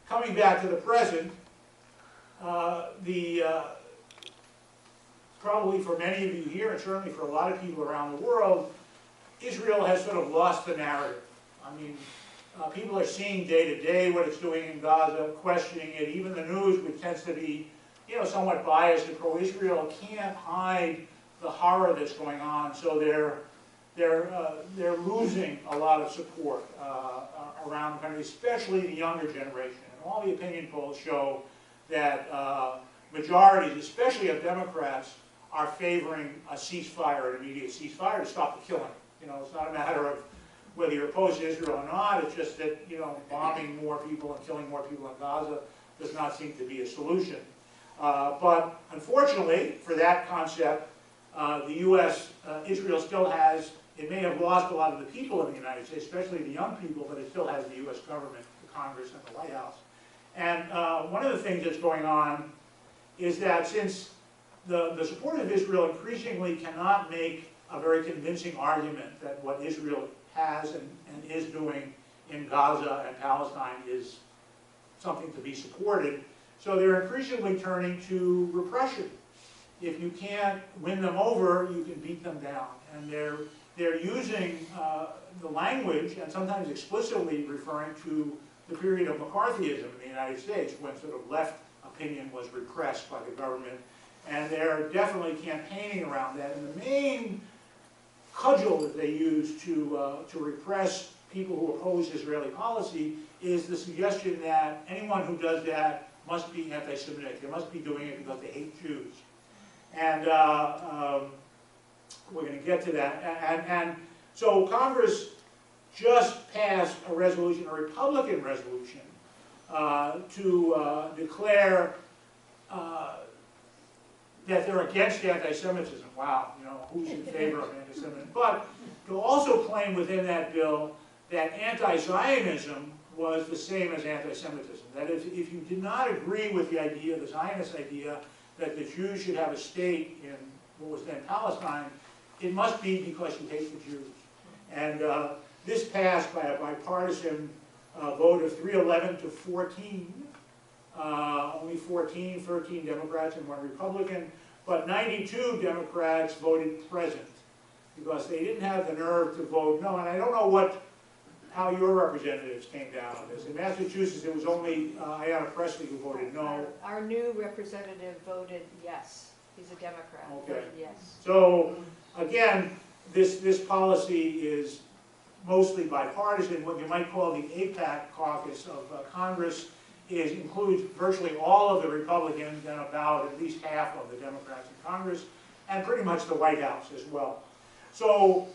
Coming back to the present, probably for many of you here, and certainly for a lot of people around the world, Israel has sort of lost the narrative. I mean, people are seeing day to day what it's doing in Gaza, questioning it. Even the news, which tends to be, somewhat biased and pro-Israel, can't hide the horror that's going on. So they're losing a lot of support around the country, especially the younger generation. And all the opinion polls show that majorities, especially of Democrats, are favoring a ceasefire, an immediate ceasefire, to stop the killing. It's not a matter of whether you're opposed to Israel or not. It's just that bombing more people and killing more people in Gaza does not seem to be a solution. But unfortunately, for that concept, the U.S., Israel still has, it may have lost a lot of the people in the United States, especially the young people, but it still has the U.S. government, the Congress, and the White House. And one of the things that's going on is that since the supporters of Israel increasingly cannot make a very convincing argument that what Israel has and is doing in Gaza and Palestine is something to be supported, so they're increasingly turning to repression. If you can't win them over, you can beat them down. And they're using the language, and sometimes explicitly referring to the period of McCarthyism in the United States, when sort of left opinion was repressed by the government. And they're definitely campaigning around that. And the main cudgel that they use to repress people who oppose Israeli policy is the suggestion that anyone who does that must be anti-Semitic. They must be doing it because they hate Jews. And we're going to get to that. And so Congress just passed a resolution, a Republican resolution, to declare that they're against anti-Semitism. Wow, who's in favor of anti-Semitism? But to also claim within that bill that anti-Zionism was the same as anti-Semitism. That if you did not agree with the idea, the Zionist idea, that the Jews should have a state in what was then Palestine, it must be because you hate the Jews. And this passed by a bipartisan vote of 311 to 14. Only 13 Democrats and 1 Republican, but 92 Democrats voted present because they didn't have the nerve to vote no. And I don't know how your representatives came down on this. In Massachusetts, it was only Ayanna Pressley who voted no. Our new representative voted yes. He's a Democrat. Okay. Voted yes. So again, this policy is mostly bipartisan. What you might call the AIPAC caucus of Congress includes virtually all of the Republicans and about at least half of the Democrats in Congress, and pretty much the White House as well. So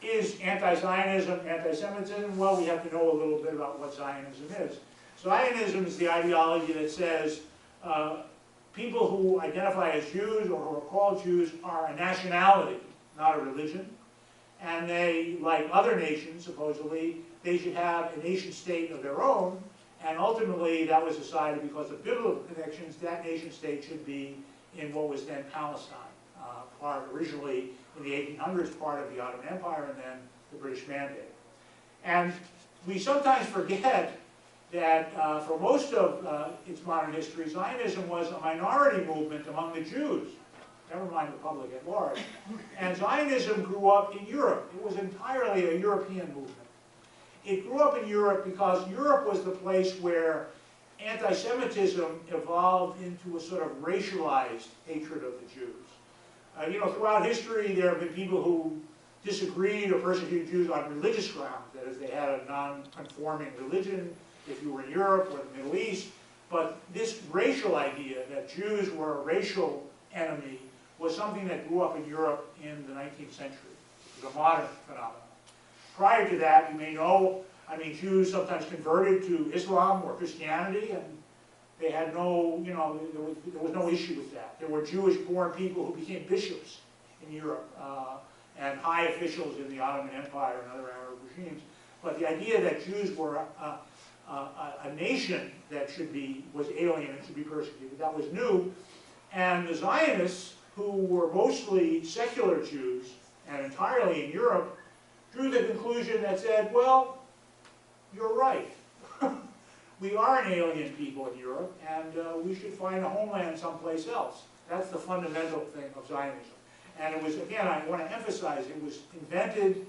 is anti-Zionism anti-Semitism? Well, we have to know a little bit about what Zionism is. Zionism is the ideology that says people who identify as Jews or who are called Jews are a nationality, not a religion. And they, like other nations, supposedly, they should have a nation-state of their own. And ultimately, that was decided because of biblical connections. That nation-state should be in what was then Palestine, originally in the 1800s, part of the Ottoman Empire, and then the British Mandate. And we sometimes forget that for most of its modern history, Zionism was a minority movement among the Jews, never mind the public at large. And Zionism grew up in Europe. It was entirely a European movement. It grew up in Europe because Europe was the place where anti-Semitism evolved into a sort of racialized hatred of the Jews. Throughout history, there have been people who disagreed or persecuted Jews on religious grounds. That is, they had a non-conforming religion, if you were in Europe or the Middle East. But this racial idea that Jews were a racial enemy was something that grew up in Europe in the 19th century. It was a modern phenomenon. Prior to that, you may know, Jews sometimes converted to Islam or Christianity, and they had no, there was no issue with that. There were Jewish-born people who became bishops in Europe and high officials in the Ottoman Empire and other Arab regimes. But the idea that Jews were a nation that was alien and should be persecuted, that was new. And the Zionists, who were mostly secular Jews and entirely in Europe, drew the conclusion that said, well, you're right. We are an alien people in Europe, and we should find a homeland someplace else. That's the fundamental thing of Zionism. And it was, again, I want to emphasize, it was invented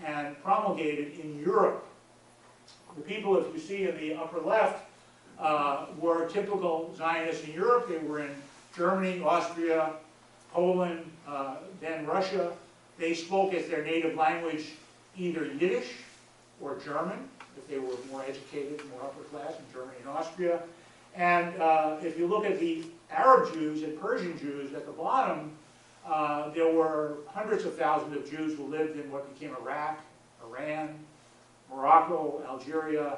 and promulgated in Europe. The people, if you see in the upper left, were typical Zionists in Europe. They were in Germany, Austria, Poland, then Russia. They spoke as their native language either Yiddish or German, if they were more educated, more upper class in Germany and Austria. And if you look at the Arab Jews and Persian Jews at the bottom, there were hundreds of thousands of Jews who lived in what became Iraq, Iran, Morocco, Algeria.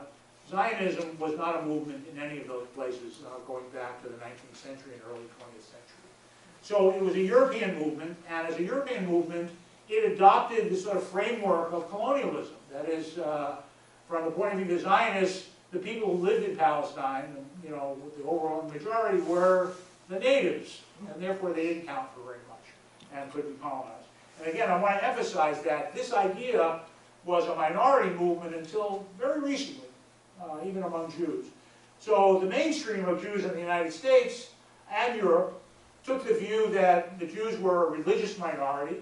Zionism was not a movement in any of those places going back to the 19th century and early 20th century. So it was a European movement, and as a European movement, it adopted this sort of framework of colonialism. That is, from the point of view of the Zionists, the people who lived in Palestine, you know, the overall majority were the natives, and therefore they didn't count for very much and could be colonized. And again, I want to emphasize that this idea was a minority movement until very recently, even among Jews. So the mainstream of Jews in the United States and Europe took the view that the Jews were a religious minority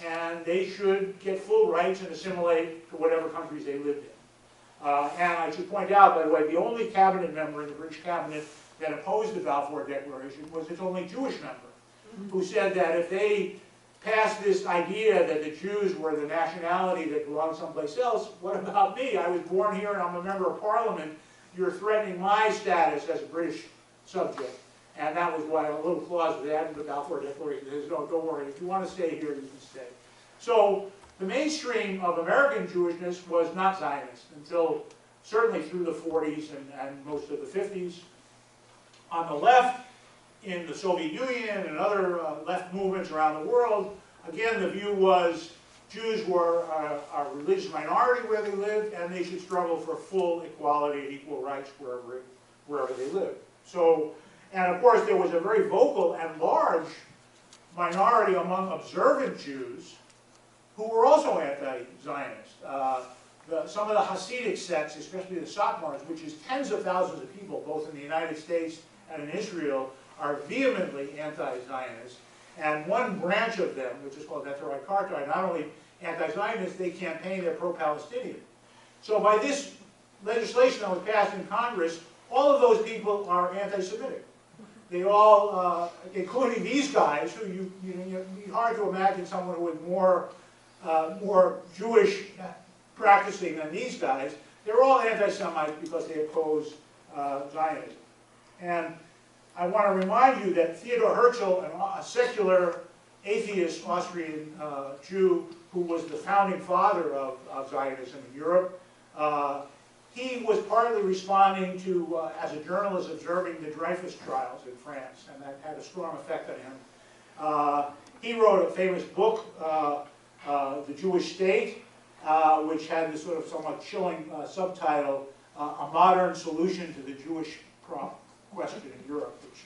and they should get full rights and assimilate to whatever countries they lived in. And I should point out, by the way, the only cabinet member in the British cabinet that opposed the Balfour Declaration was its only Jewish member, who said that if they passed this idea that the Jews were the nationality that belonged someplace else, what about me? I was born here and I'm a member of Parliament. You're threatening my status as a British subject. And that was why a little clause was added to the Balfour Declaration. It says, no, don't worry, if you want to stay here, you can stay. So the mainstream of American Jewishness was not Zionist until certainly through the 40s and most of the 50s. On the left, in the Soviet Union and other left movements around the world, again, the view was Jews were a religious minority where they lived, and they should struggle for full equality and equal rights wherever they lived. So, and of course, there was a very vocal and large minority among observant Jews who were also anti-Zionist. Some of the Hasidic sects, especially the Satmars, which is tens of thousands of people, both in the United States and in Israel, are vehemently anti-Zionist. And one branch of them, which is called Neturei, not only anti-Zionist, they campaign, they're pro-Palestinian. So by this legislation that was passed in Congress, all of those people are anti-Semitic. They all, including these guys, who it'd be hard to imagine someone who was more Jewish practicing than these guys. They're all anti-Semites because they oppose Zionism. And I want to remind you that Theodor Herzl, a secular atheist Austrian Jew who was the founding father of Zionism in Europe, he was partly responding to, as a journalist, observing the Dreyfus trials in France, and that had a strong effect on him. He wrote a famous book, The Jewish State, which had this sort of somewhat chilling subtitle, A Modern Solution to the Jewish Question in Europe, which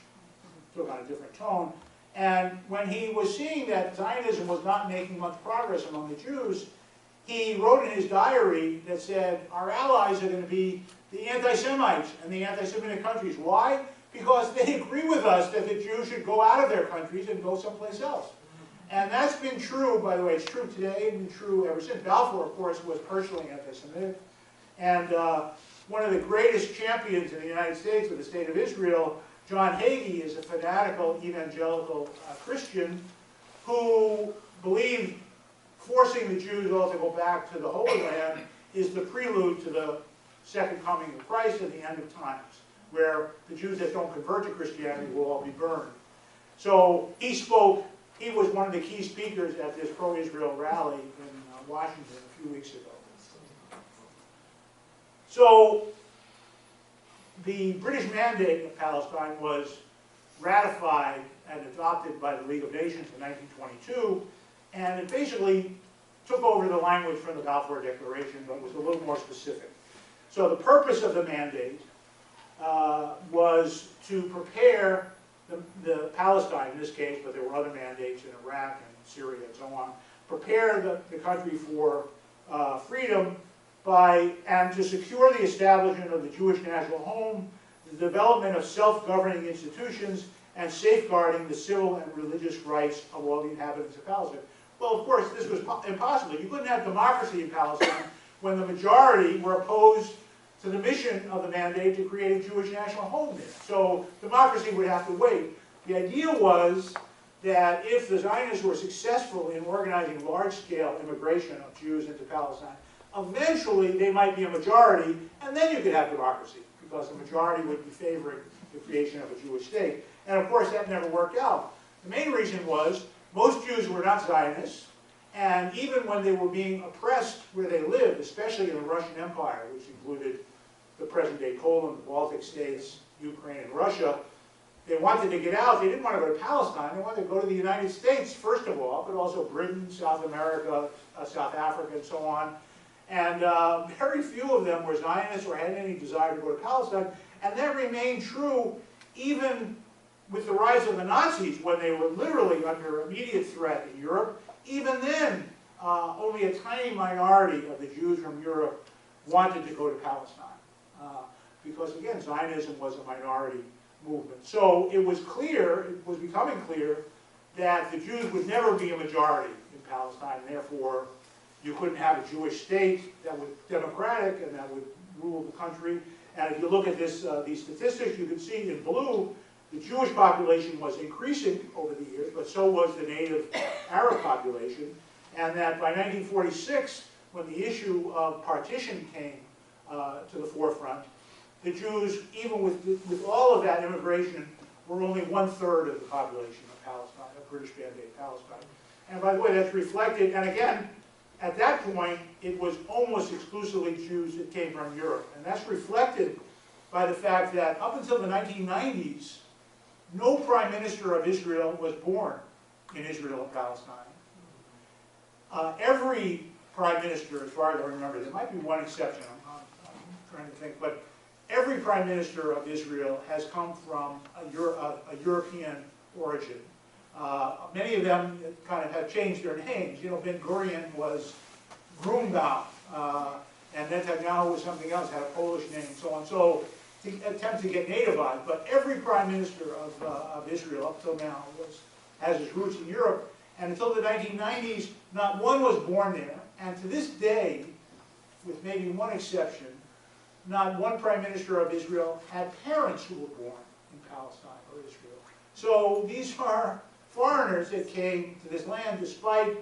took on a different tone. And when he was seeing that Zionism was not making much progress among the Jews, he wrote in his diary that said, our allies are going to be the anti-Semites and the anti-Semitic countries. Why? Because they agree with us that the Jews should go out of their countries and go someplace else. And that's been true, by the way, it's true today, and been true ever since. Balfour, of course, was personally anti-Semitic. And one of the greatest champions in the United States of the State of Israel, John Hagee, is a fanatical evangelical Christian who believed forcing the Jews all to go back to the Holy Land is the prelude to the second coming of Christ and the end of times, where the Jews that don't convert to Christianity will all be burned. So he spoke, he was one of the key speakers at this pro-Israel rally in Washington a few weeks ago. So the British Mandate of Palestine was ratified and adopted by the League of Nations in 1922, and it basically took over the language from the Balfour Declaration, but was a little more specific. So the purpose of the mandate was to prepare the Palestine, in this case, but there were other mandates in Iraq and Syria and so on, prepare the country for freedom and to secure the establishment of the Jewish national home, the development of self-governing institutions, and safeguarding the civil and religious rights of all the inhabitants of Palestine. Well, of course, this was impossible. You couldn't have democracy in Palestine when the majority were opposed to the mission of the mandate to create a Jewish national home there. So democracy would have to wait. The idea was that if the Zionists were successful in organizing large-scale immigration of Jews into Palestine, eventually they might be a majority, and then you could have democracy, because the majority would be favoring the creation of a Jewish state. And of course, that never worked out. The main reason was most Jews were not Zionists, and even when they were being oppressed where they lived, especially in the Russian Empire, which included the present-day Poland, the Baltic states, Ukraine, and Russia, they wanted to get out. They didn't want to go to Palestine. They wanted to go to the United States, first of all, but also Britain, South America, South Africa, and so on. And very few of them were Zionists or had any desire to go to Palestine. And that remained true even with the rise of the Nazis, when they were literally under immediate threat in Europe. Even then, only a tiny minority of the Jews from Europe wanted to go to Palestine. Because, again, Zionism was a minority movement. So it was clear, it was becoming clear, that the Jews would never be a majority in Palestine, and therefore you couldn't have a Jewish state that was democratic and that would rule the country. And if you look at this, these statistics, you can see in blue, the Jewish population was increasing over the years, but so was the native Arab population. And that by 1946, when the issue of partition came to the forefront, the Jews, even with all of that immigration, were only 1/3 of the population of Palestine, of British Mandate Palestine. And by the way, that's reflected, and again, at that point, it was almost exclusively Jews that came from Europe. And that's reflected by the fact that up until the 1990s, no prime minister of Israel was born in Israel and Palestine. Every prime minister, as far as I remember, there might be one exception, I'm trying to think, but every prime minister of Israel has come from a European origin. Many of them kind of have changed their names. You know, Ben Gurion was Grunbaum, and Netanyahu was something else, had a Polish name, and so on. So to attempt to get nativized, but every prime minister of Israel up till now has his roots in Europe, and until the 1990s, not one was born there. And to this day, with maybe one exception, not one prime minister of Israel had parents who were born in Palestine or Israel. So these are foreigners that came to this land despite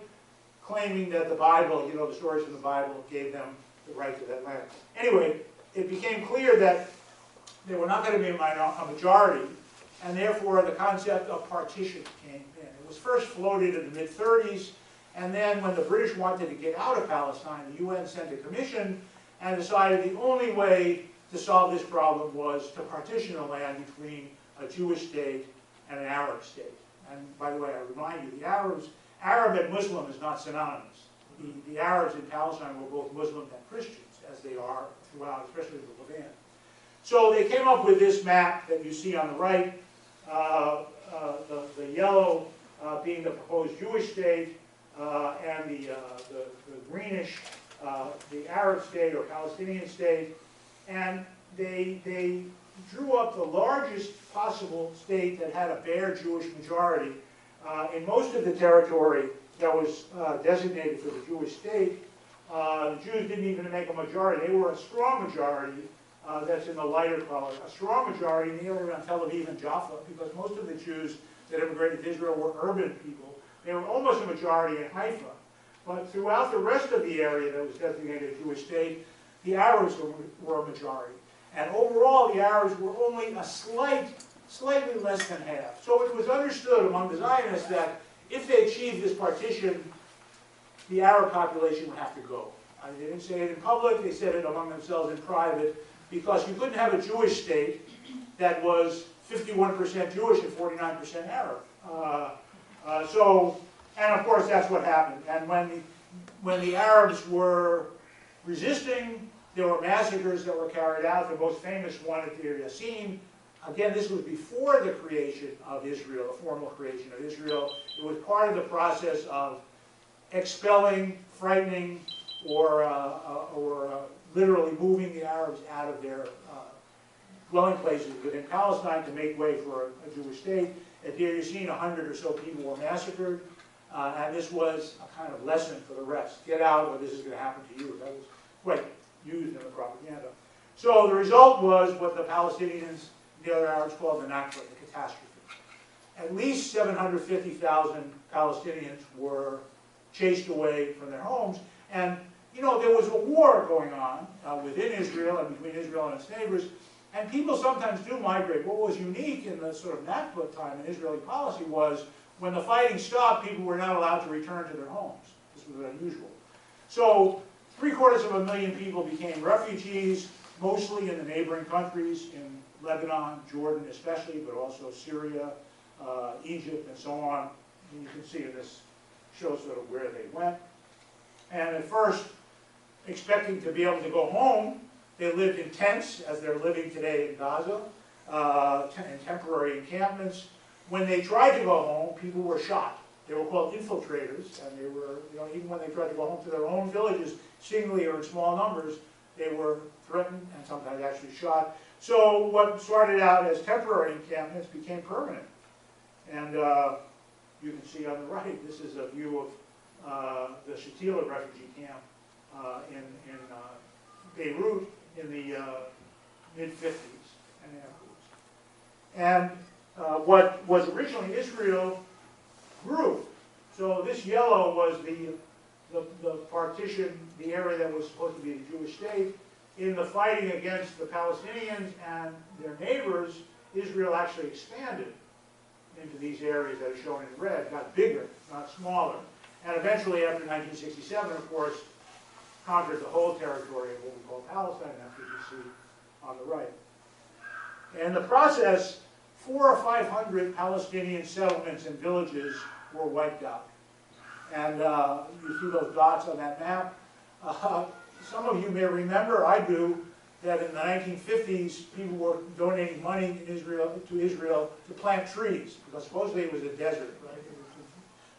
claiming that the Bible, you know, the stories from the Bible gave them the right to that land. Anyway, it became clear that they were not going to be a majority, and therefore the concept of partition came in. It was first floated in the mid-30s, and then when the British wanted to get out of Palestine, the UN sent a commission and decided the only way to solve this problem was to partition the land between a Jewish state and an Arab state. And by the way, I remind you, Arab and Muslim is not synonymous. The Arabs in Palestine were both Muslim and Christians, as they are throughout, especially the Levant. So they came up with this map that you see on the right, the yellow being the proposed Jewish state, and the greenish, the Arab state or Palestinian state. And they drew up the largest possible state that had a bare Jewish majority. In most of the territory that was designated for the Jewish state, the Jews didn't even make a majority. They were a strong majority. That's in the lighter color. A strong majority in the area around Tel Aviv and Jaffa, because most of the Jews that immigrated to Israel were urban people. They were almost a majority in Haifa. But throughout the rest of the area that was designated a Jewish state, the Arabs were a majority. And overall, the Arabs were only a slightly less than half. So it was understood among the Zionists that if they achieved this partition, the Arab population would have to go. They didn't say it in public, they said it among themselves in private, because you couldn't have a Jewish state that was 51% Jewish and 49% Arab. And of course that's what happened. And when the Arabs were resisting, there were massacres that were carried out. The most famous one at Deir Yassin. Again, this was before the creation of Israel, the formal creation of Israel. It was part of the process of expelling, frightening, or literally moving the Arabs out of their dwelling places within Palestine to make way for a Jewish state. At Deir Yassin, 100 or so people were massacred, and this was a kind of lesson for the rest. Get out, or this is going to happen to you. That was quite used in the propaganda. So the result was what the Palestinians and the other Arabs called the Nakba, the catastrophe. At least 750,000 Palestinians were chased away from their homes, and you know, there was a war going on within Israel and between Israel and its neighbors, and people sometimes do migrate. What was unique in the sort of Nakba time in Israeli policy was when the fighting stopped, people were not allowed to return to their homes. This was unusual. So 750,000 people became refugees, mostly in the neighboring countries, in Lebanon, Jordan especially, but also Syria, Egypt, and so on. And you can see this shows sort of where they went. And at first, expecting to be able to go home, they lived in tents, as they're living today in Gaza, in temporary encampments. When they tried to go home, people were shot. They were called infiltrators, and they were, you know, even when they tried to go home to their own villages, singly or in small numbers, they were threatened and sometimes actually shot. So what started out as temporary encampments became permanent. And you can see on the right, this is a view of the Shatila refugee camp in Beirut in the mid-50s and afterwards. And what was originally Israel grew. So this yellow was the partition, the area that was supposed to be the Jewish state. In the fighting against the Palestinians and their neighbors, Israel actually expanded into these areas that are shown in red, got bigger, not smaller. And eventually, after 1967, of course, conquered the whole territory of what we call Palestine, that's what you see on the right. And in the process, 400 or 500 Palestinian settlements and villages were wiped out. And you see those dots on that map. Some of you may remember, I do, that in the 1950s, people were donating money in Israel to plant trees, because supposedly it was a desert, right?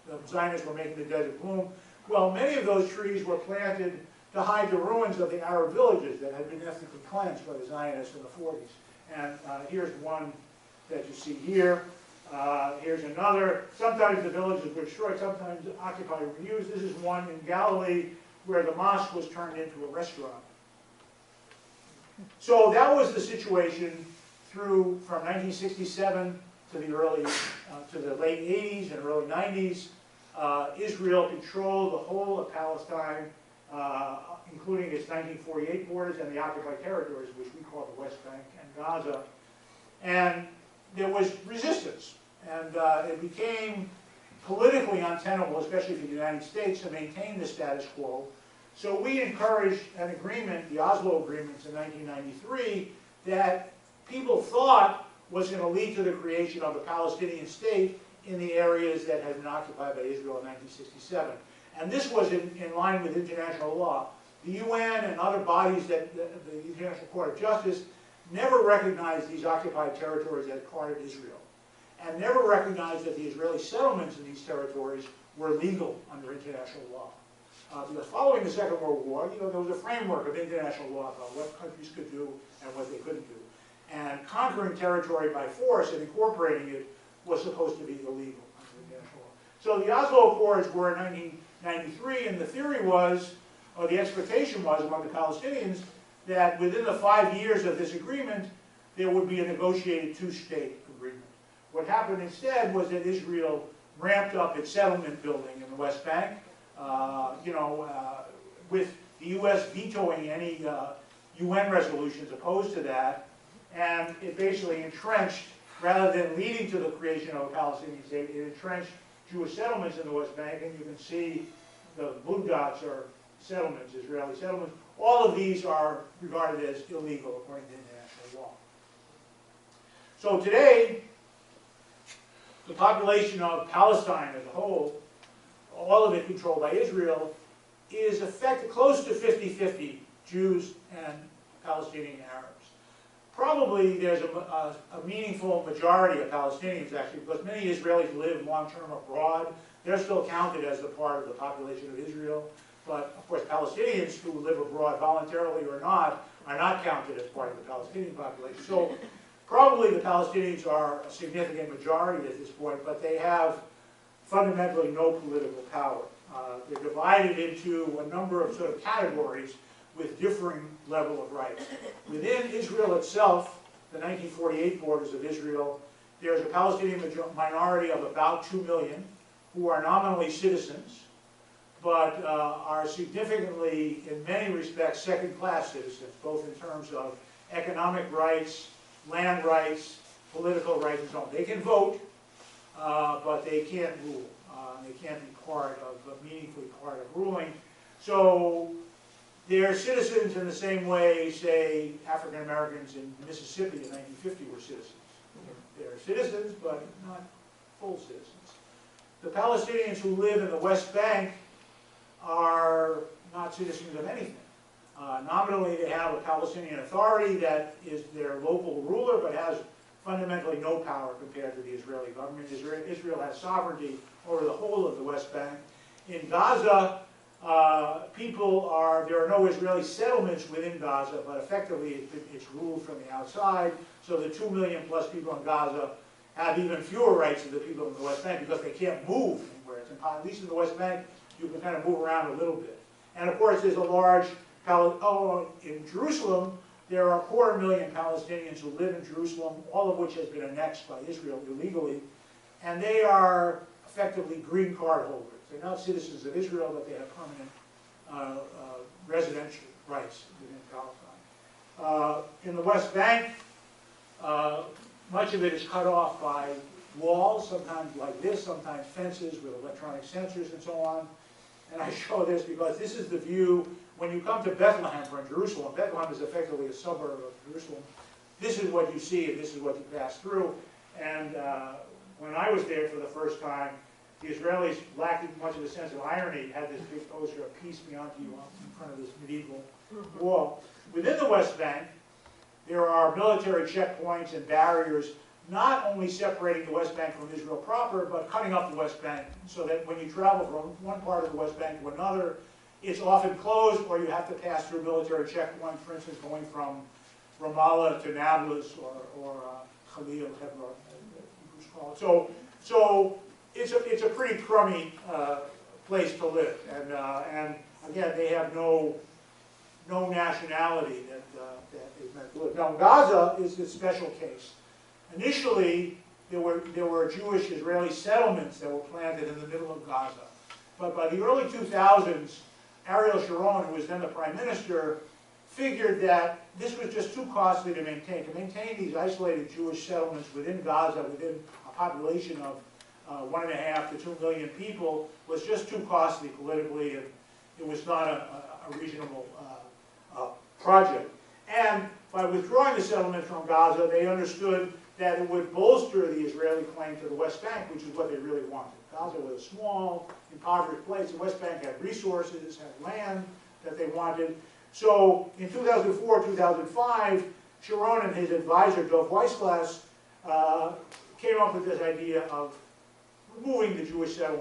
The Zionists were making the desert bloom. Well, many of those trees were planted to hide the ruins of the Arab villages that had been ethnically cleansed by the Zionists in the 40s. And here's one that you see here. Here's another. Sometimes the villages were destroyed, sometimes occupied or reused. This is one in Galilee where the mosque was turned into a restaurant. So that was the situation from 1967 to the late 80s and early 90s. Israel controlled the whole of Palestine, including its 1948 borders and the occupied territories, which we call the West Bank and Gaza. And there was resistance, and it became politically untenable, especially for the United States, to maintain the status quo. So we encouraged an agreement, the Oslo agreements in 1993, that people thought was going to lead to the creation of a Palestinian state in the areas that had been occupied by Israel in 1967. And this was in line with international law. The UN and other bodies, the International Court of Justice, never recognized these occupied territories as part of Israel, and never recognized that the Israeli settlements in these territories were legal under international law. Because following the Second World War, there was a framework of international law about what countries could do and what they couldn't do. And conquering territory by force and incorporating it was supposed to be illegal under international law. So the Oslo Accords were in 1993, and the theory was, or the expectation was among the Palestinians, that within the 5 years of this agreement, there would be a negotiated two-state agreement. What happened instead was that Israel ramped up its settlement building in the West Bank, with the U.S. vetoing any UN resolutions opposed to that, and it basically entrenched, rather than leading to the creation of a Palestinian state, it entrenched Jewish settlements in the West Bank, and you can see the blue dots are settlements, Israeli settlements. All of these are regarded as illegal according to international law. So today, the population of Palestine as a whole, all of it controlled by Israel, is close to 50-50 Jews and Palestinian Arabs. Probably there's a meaningful majority of Palestinians, actually, because many Israelis live long-term abroad. They're still counted as a part of the population of Israel. but of course Palestinians who live abroad voluntarily or not are not counted as part of the Palestinian population. So probably the Palestinians are a significant majority at this point, but they have fundamentally no political power. They're divided into a number of sort of categories with differing level of rights. Within Israel itself, the 1948 borders of Israel, there's a Palestinian minority of about 2 million who are nominally citizens, but are significantly, in many respects, second-class citizens, both in terms of economic rights, land rights, political rights, and so on. They can vote, but they can't rule. They can't be meaningfully part of ruling. So they're citizens in the same way, say, African Americans in Mississippi in 1950 were citizens. They're citizens, but not full citizens. The Palestinians who live in the West Bank are not citizens of anything. Nominally, they have a Palestinian Authority that is their local ruler, but has fundamentally no power compared to the Israeli government. Israel has sovereignty over the whole of the West Bank. In Gaza, there are no Israeli settlements within Gaza, but effectively it's ruled from the outside. So the 2 million plus people in Gaza have even fewer rights than the people in the West Bank because they can't move anywhere. It's impossible. At least in the West Bank, you can kind of move around a little bit. And of course, there's a large, in Jerusalem, there are 250,000 Palestinians who live in Jerusalem, all of which has been annexed by Israel illegally. And they are effectively green card holders. They're not citizens of Israel, but they have permanent residential rights within Palestine. In the West Bank, much of it is cut off by walls, sometimes like this, sometimes fences with electronic sensors and so on. And I show this because this is the view when you come to Bethlehem from Jerusalem. Bethlehem is effectively a suburb of Jerusalem. This is what you see and this is what you pass through. And when I was there for the first time, the Israelis, lacking much of a sense of irony, had this big poster of peace be unto you in front of this medieval wall. Within the West Bank, there are military checkpoints and barriers not only separating the West Bank from Israel proper, but cutting up the West Bank so that when you travel from one part of the West Bank to another, it's often closed or you have to pass through a military checkpoint, for instance, going from Ramallah to Nablus or Khalil, Hebron, as you call it. So it's a pretty crummy place to live. And again, they have no nationality that is meant to live. Now, Gaza is a special case. Initially, there were Jewish Israeli settlements that were planted in the middle of Gaza. But by the early 2000s, Ariel Sharon, who was then the prime minister, figured that this was just too costly to maintain. To maintain these isolated Jewish settlements within Gaza, within a population of 1.5 to 2 million people, was just too costly politically, and it was not a reasonable project. And by withdrawing the settlements from Gaza, they understood that it would bolster the Israeli claim to the West Bank, which is what they really wanted. Gaza was a small, impoverished place. The West Bank had resources, had land that they wanted. So in 2004, 2005, Sharon and his advisor, Dov Weissglass, came up with this idea of removing the Jewish settlement